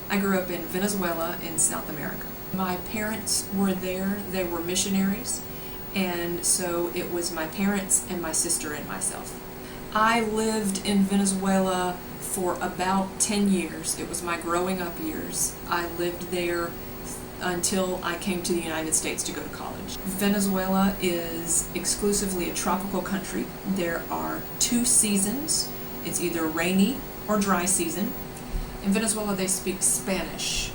I grew up in Venezuela in South America. My parents were there, they were missionaries, and so it was my parents and my sister and myself. I lived in Venezuela for about 10 years. It was my growing up years. I lived there until I came to the United States to go to college. Venezuela is exclusively a tropical country. There are 2 seasons. It's either rainy or dry season. In Venezuela they speak Spanish.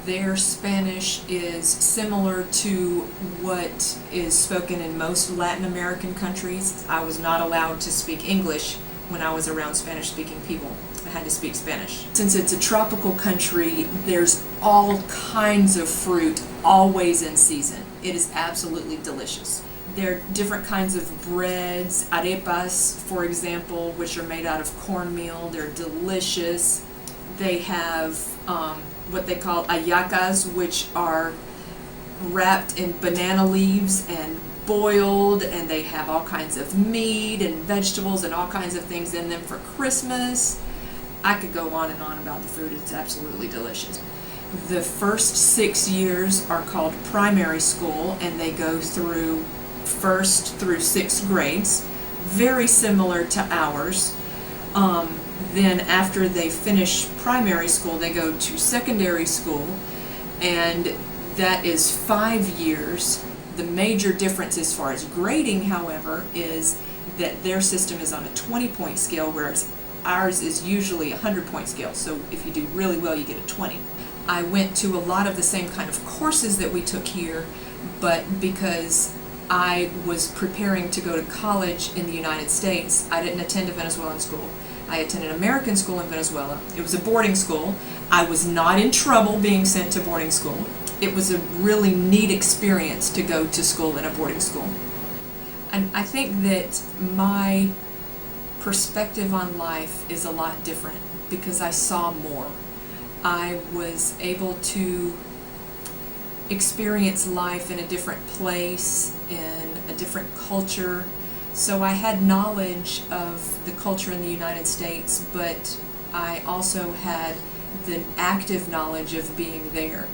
Their Spanish is similar to what is spoken in most Latin American countries. I was not allowed to speak English when I was around Spanish-speaking people. I had to speak Spanish. Since it's a tropical country, there's all kinds of fruit always in season. It is absolutely delicious. There are different kinds of breads, arepas, for example, which are made out of cornmeal. They're delicious. They have what they call hallacas, which are wrapped in banana leaves and boiled, and they have all kinds of meat and vegetables and all kinds of things in them for Christmas. I could go on and on about the food. It's absolutely delicious. The first 6 years are called primary school, and they go through 1st through 6th grades, very similar to ours. Then after they finish primary school, they go to secondary school, and that is 5 years. The major difference as far as grading, however, is that their system is on a 20-point scale, whereas ours is usually a 100-point scale. So if you do really well, you get a 20. I went to a lot of the same kind of courses that we took here, but because I was preparing to go to college in the United States, I didn't attend a Venezuelan school. I attended American school in Venezuela. It was a boarding school. I was not in trouble being sent to boarding school. It was a really neat experience to go to school in a boarding school. And I think that my perspective on life is a lot different because I saw more. I was able to experience life in a different place, in a different culture. So I had knowledge of the culture in the United States, but I also had the active knowledge of being there.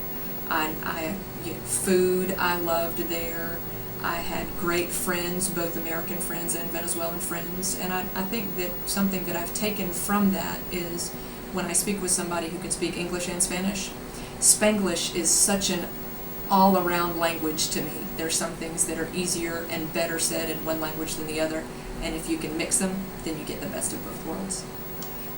Food I loved there. I had great friends, both American friends and Venezuelan friends, and I think that something that I've taken from that is when I speak with somebody who can speak English and Spanish, Spanglish is such an all-around language to me. There's some things that are easier and better said in one language than the other, and if you can mix them, then you get the best of both worlds.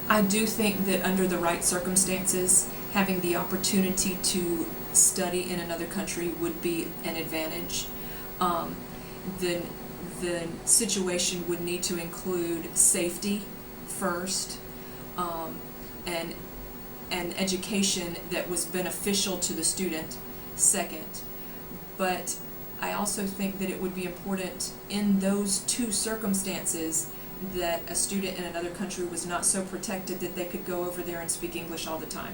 I do think that under the right circumstances, having the opportunity to study in another country would be an advantage. The situation would need to include safety first, and education that was beneficial to the student second. But I also think that it would be important in those 2 circumstances that a student in another country was not so protected that they could go over there and speak English all the time.